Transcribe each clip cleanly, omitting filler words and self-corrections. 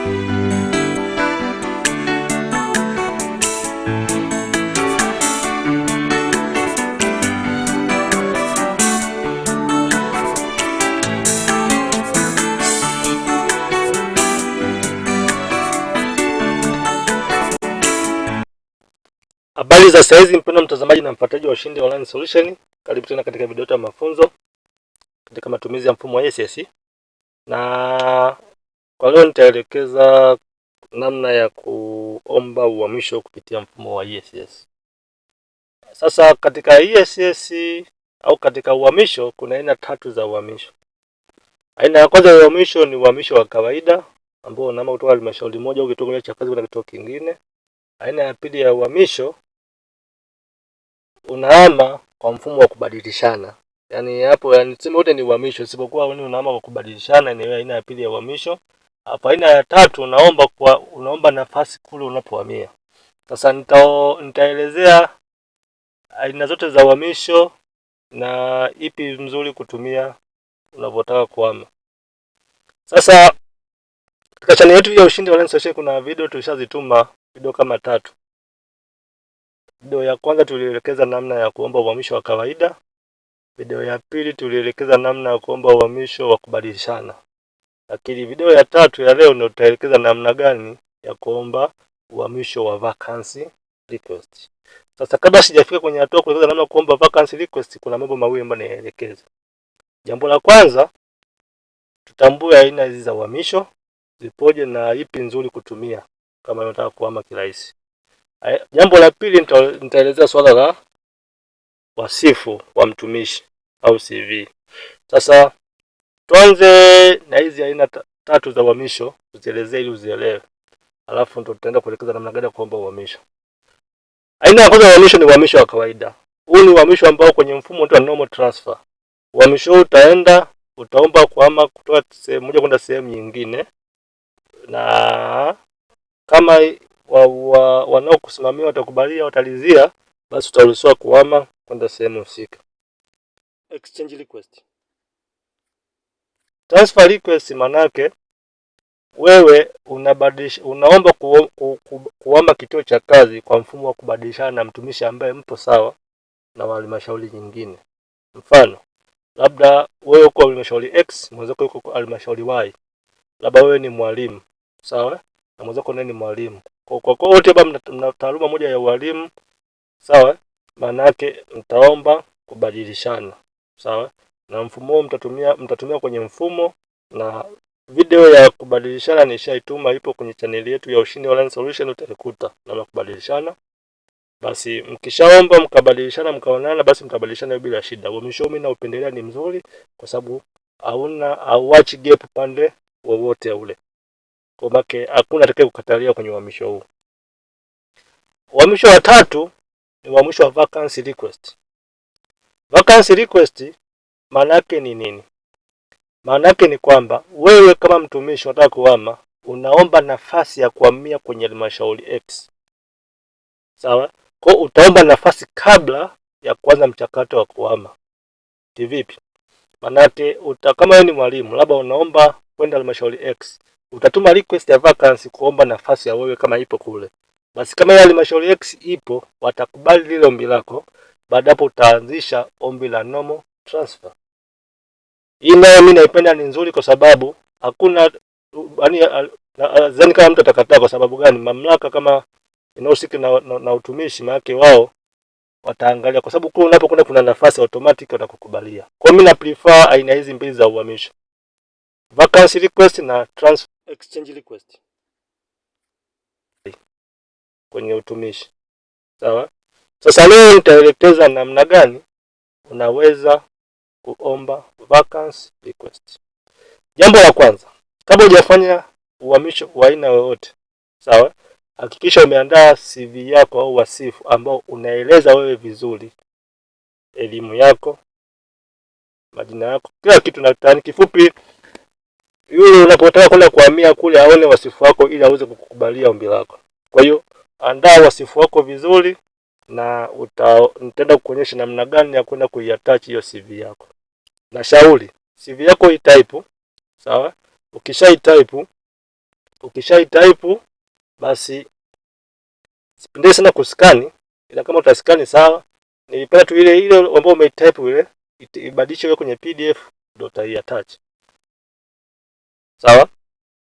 Habari za saizi mpendwa mtazamaji na mfuatiliaji wa Ushindi Online Solution. Karibu tena katika video ya mafunzo katika matumizi ya mfumo wa ESS. Na kwa leo nitaelekeza namna ya kuomba uhamisho kupitia mfumo wa ESS. Sasa katika ESS au katika uhamisho kuna aina tatu za uhamisho. Aina ya kwanza ya uhamisho ni uhamisho wa kawaida ambao unaama kutoka halmashauri moja au kituo cha kazi kwenda kituo kingine. Aina ya pili ya uhamisho unahama kwa mfumo wa kubadilishana. Yaani hapo tuseme wote ni uhamisho isipokuwa ni unahama kwa kubadilishana, ni aina ya pili ya uhamisho. Hapo aina ya tatu unaomba nafasi kule unapohamia. Sasa nitaelezea aina zote za uhamisho na ipi nzuri kutumia unapotaka kuhama. Sasa katika channel yetu ya Ushindi Online Solution kuna video tulishazituma, video kama 3. Video ya kwanza tulielekeza namna ya kuomba uhamisho wa kawaida. Video ya pili tulielekeza namna ya kuomba uhamisho wa kubadilishana. Lakini video ya tatu ya leo ndio tutaelekeza namna gani ya kuomba uhamisho wa vacancy request. Sasa kabla sijafika kwenye hatua kuelekeza namna ya kuomba vacancy request, kuna mambo mawili ambayo niyaelekeze. Jambo la kwanza, tutambue aina hizi za uhamisho zipoje na ipi nzuri kutumia kama unataka kuhama kirahisi. Jambo la pili nitaelezea swala la wasifu wa mtumishi au CV. Sasa tuanze na hizi aina tatu za uhamisho, tuzielezee ili uzielewe. Alafu ndo tutaenda kuelekeza namna gani ya kuomba uhamisho. Aina ya kwanza ya uhamisho ni uhamisho wa kawaida. Huu ni uhamisho ambao kwenye mfumo wa normal transfer. Uhamisho utaomba kuhama kutoka sehemu moja kwenda sehemu nyingine, na kama wanaokusimamia watakubalia, watalizia, basi utaruhusiwa kuhama kwenda sehemu husika. Exchange request. Transfer request manake wewe unaomba kuhama kituo cha kazi kwa mfumo wa kubadilishana na mtumishi ambaye mpo sawa na halmashauri nyingine. Mfano, labda wewe uko halmashauri X, mwenzako yuko halmashauri Y. Labda wewe ni mwalimu, sawa? Na mwenzako naye ni mwalimu. Kwa wote mna taaluma moja ya ualimu, sawa? Manake mtaomba kubadilishana, sawa? Na mfumo mtatumia kwenye mfumo, na video ya kubadilishana nishaituma, ipo kwenye channel yetu ya Ushindi Online Solution, utaikuta na kubadilishana. Basi mkishaomba mkabadilishana mkaonana, basi mtabadilishana bila shida. Uhamisho mimi na upendelea ni mzuri kwa sababu hauachi gap pande wowote ule. Kwa maana hakuna atakaye kukatalia kwenye uhamisho huu. Uhamisho wa tatu ni uhamisho wa vacancy request. Vacancy request maana yake ni nini? Maana yake ni kwamba wewe kama mtumishi unataka kuhama, unaomba nafasi ya kuhamia kwenye halmashauri X. Sawa? Kwa utaomba nafasi kabla ya kuanza mchakato wa kuhama. Kivipi? Maana yake kama wewe ni mwalimu, labda unaomba kwenda halmashauri X, utatuma request ya vacancy kuomba nafasi ya wewe kama ipo kule. Basi kama ya halmashauri X ipo, watakubali lile ombi lako, baada hapo utaanzisha ombi la normal transfer. Hii nayo mimi naipenda, ni nzuri kwa sababu hakuna kama mtu atakataa. Kwa sababu gani? Mamlaka kama inahusika na utumishi, maana wao wataangalia, kwa sababu kule unapokwenda kuna nafasi automatic watakukubalia. Kwa mimi na prefer aina hizi mbili za uhamisho, vacancy request na transfer exchange request kwenye utumishi. Sawa? Sasa leo nitaelekeza namna gani unaweza kuomba vacancy request. Jambo la kwanza, kabla hujafanya uhamisho wa aina yoyote, sawa, hakikisha umeandaa CV yako au wasifu ambao unaeleza wewe vizuri elimu yako, majina yako, kila kitu. Na kifupi, yule unapotaka kwenda kuhamia kule aone wasifu wako ili aweze kukubalia ombi lako. Kwa hiyo andaa wasifu wako vizuri, na nitaenda kukuonyesha namna gani ya kwenda kuiattach hiyo CV yako. Na shauri CV yako itype, sawa? Ukishaitype Ukishai type basi sipende sana kuskani, ila kama utaskani sawa. Nilipenda tu ile ambayo umetype ile ibadilishe iwe kwenye PDF ndio utaiattach. Sawa?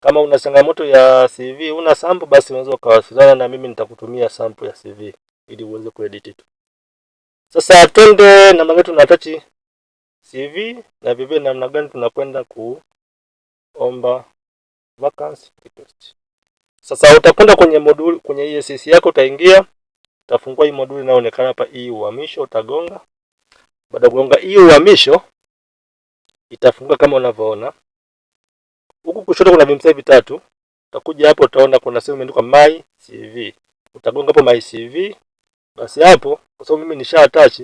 Kama una changamoto ya CV una sample, basi unaweza ukawasiliana na mimi, nitakutumia sample ya CV ili uweze kuedit tu. Sasa twende namna gani tunaattach CV na vivyo namna gani tunakwenda kuomba vacancy request. Sasa utakwenda kwenye moduli, kwenye EACC yako utaingia, utafungua hii moduli inayoonekana hapa, hii uhamisho, utagonga. Baada ya kugonga hii uhamisho itafunguka kama unavyoona. Huku kushoto kuna vimsai vitatu. Utakuja hapo utaona kuna sehemu imeandikwa my CV. Utagonga hapo my CV. Basi hapo kwa sababu mimi nisha attach,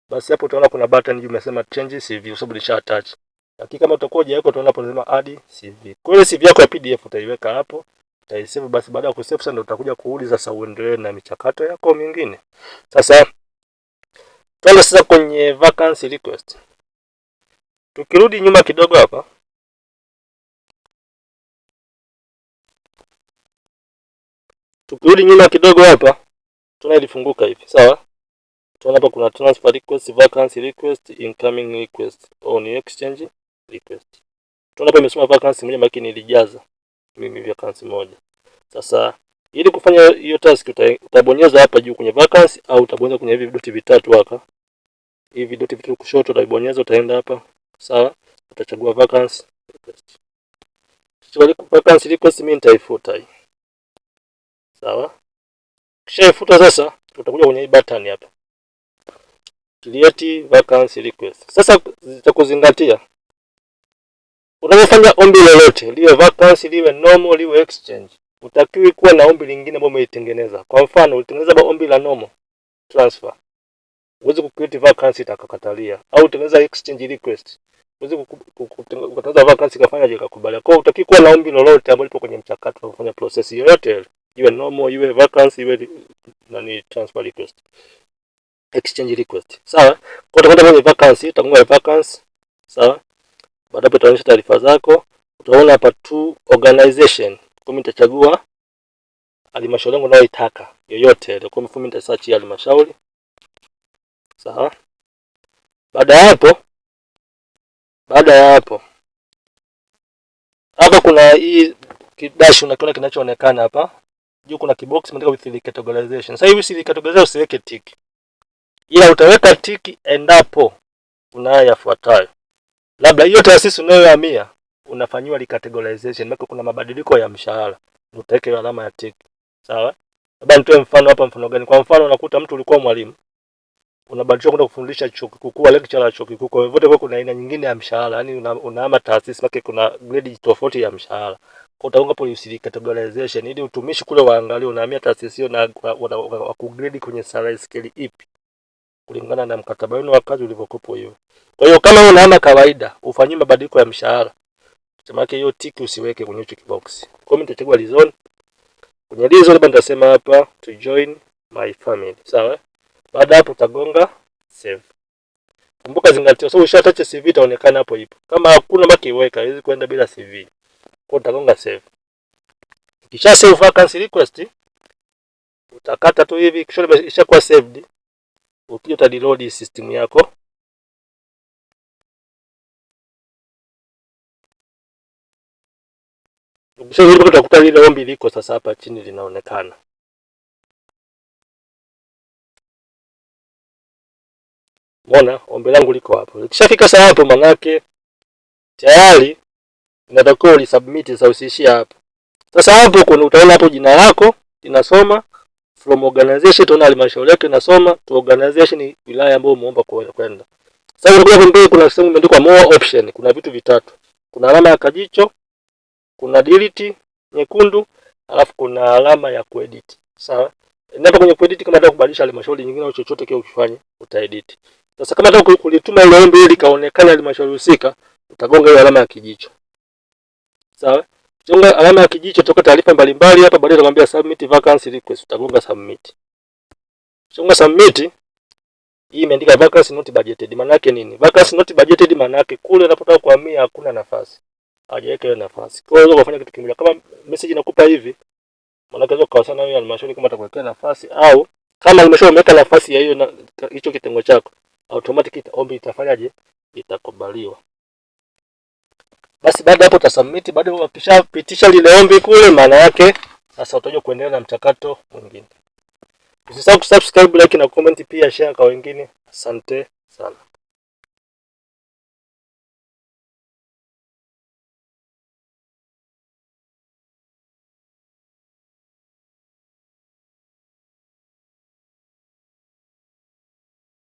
basi hapo utaona kuna button juu imesema change CV kwa sababu nisha attach. Lakini kama utakuja hapo utaona hapo inasema add CV. Kwa hiyo CV yako ya PDF utaiweka hapo, utaisave. Basi baada ya kusave sasa ndio utakuja kuuliza sasa uendelee na michakato yako mingine. Sasa tuende sasa kwenye vacancy request. Tukirudi nyuma kidogo hapa, tunalifunguka hivi, sawa? Tunaona hapa kuna transfer request, vacancy request, incoming request, on exchange request. Tunaona hapa imesema vacancy moja, lakini nilijaza mimi vacancy moja. Sasa ili kufanya hiyo task utabonyeza hapa juu kwenye vacancy, au utabonyeza kwenye hivi vidoti vitatu hapa. Hivi vidoti vitatu kushoto utabonyeza, utaenda hapa, sawa? Utachagua vacancy request. Tuchukue vacancy request, mimi nitaifuta hii. Sawa? Kisha ifuta sasa, utakuja kwenye hii button hapa, create vacancy request. Sasa zitakuzingatia unapofanya ombi lolote, liwe vacancy, liwe normal, liwe exchange, utakiwi kuwa na ombi lingine ambalo umeitengeneza. Kwa mfano ulitengeneza ombi la normal transfer, uweze kucreate vacancy itakakatalia, au utengeneza exchange request, uweze kutengeneza vacancy kafanya ikakubali. Kwa hiyo utakiwi kuwa na ombi lolote ambalo lipo kwenye mchakato wa kufanya process yoyote, iwe normal, iwe vacancy, iwe nani transfer request, exchange request. Sawa? Kwa utakwenda kwenye vacancy, utagonga vacancy, sawa? Baada hapo utaonyesha taarifa zako, utaona hapa to organization. Kwa mimi nitachagua halmashauri yangu ninayoitaka yoyote ile. Kwa mimi nitasearch halmashauri. Sawa? Baada ya hapo hapa kuna hii kidash unakiona kinachoonekana hapa. Juu kuna kibox kimeandikwa with categorization. Sasa hivi si categorization usiweke tick. Ila utaweka tick endapo kuna haya yafuatayo. Labda hiyo taasisi unayohamia unafanywa recategorization, maana kuna mabadiliko ya mshahara, utaweka alama ya tick. Sawa? Labda nitoe mfano hapa. Mfano gani? Kwa mfano unakuta mtu ulikuwa mwalimu, unabadilishwa kwenda kufundisha chuo kikuu, lecturer wa chuo kikuu. Kwa hivyo kuna aina nyingine ya mshahara, yani unahama taasisi, maana kuna grade tofauti ya mshahara. Kwa utaunga hapo categorization ili utumishi kule waangalie unahamia taasisi hiyo na wa kugrade kwenye salary scale ipi kulingana na mkataba wenu wa kazi ulivyokupo hiyo. Kwa hiyo kama unahama kawaida ufanyie mabadiliko ya mshahara, sema yake hiyo tick usiweke kwenye hicho kibox. Kwa hiyo nitachagua reason. Kwenye reason labda nitasema hapa to join my family. Sawa? Baada hapo utagonga save. Kumbuka zingatia, so ushatouch CV itaonekana hapo ipo. Kama hakuna baki iweka, hizi kwenda bila CV. Kwa utagonga save. Kisha save vacancy request, utakata tu hivi, kisha ishakuwa saved. Ukija utadownload system yako. Ukisha hivi utakuta lile ombi liko sasa hapa chini linaonekana. Umeona ombi langu liko hapo. Ikishafika sasa hapo manake tayari inatakiwa ulisubmit. Sasa usiishie hapo. Sasa hapo kuna utaona hapo jina lako linasoma, from organization utaona halmashauri yake inasoma, to organization ni wilaya ambayo umeomba kwenda. Sasa unakuja pembeni kuna sehemu imeandikwa more option, kuna vitu vitatu. Kuna alama ya kajicho, kuna delete nyekundu, alafu kuna alama ya kuedit. Sawa? Nenda kwenye kuedit kama unataka kubadilisha halmashauri nyingine au chochote kile ukifanye, utaedit. Sasa kama unataka kulituma ile ombi ili kaonekane halmashauri husika, utagonga ile alama ya kijicho. Sawa? Gonga alama ya kijicho toka taarifa mbalimbali hapa, baadaye utakwambia submit vacancy request, utagonga submit. Gonga submit. Hii imeandika vacancy not budgeted. Maana yake nini? Vacancy not budgeted maana yake kule unapotaka kuhamia hakuna nafasi. hajaweka hiyo nafasi. Kwa hiyo unaweza kufanya kitu kimoja, kama message inakupa hivi, maana unaweza kuwasiliana na halmashauri kama atakuwekea nafasi, au kama halmashauri umeweka nafasi ya hiyo na hicho kitengo chako, automatic ombi itafanyaje, itakubaliwa. Basi baada hapo utasubmit. Baada ukishapitisha lile ombi kule, maana yake sasa utaje kuendelea na mchakato mwingine. Usisahau kusubscribe, like na comment, pia share kwa wengine. Asante sana.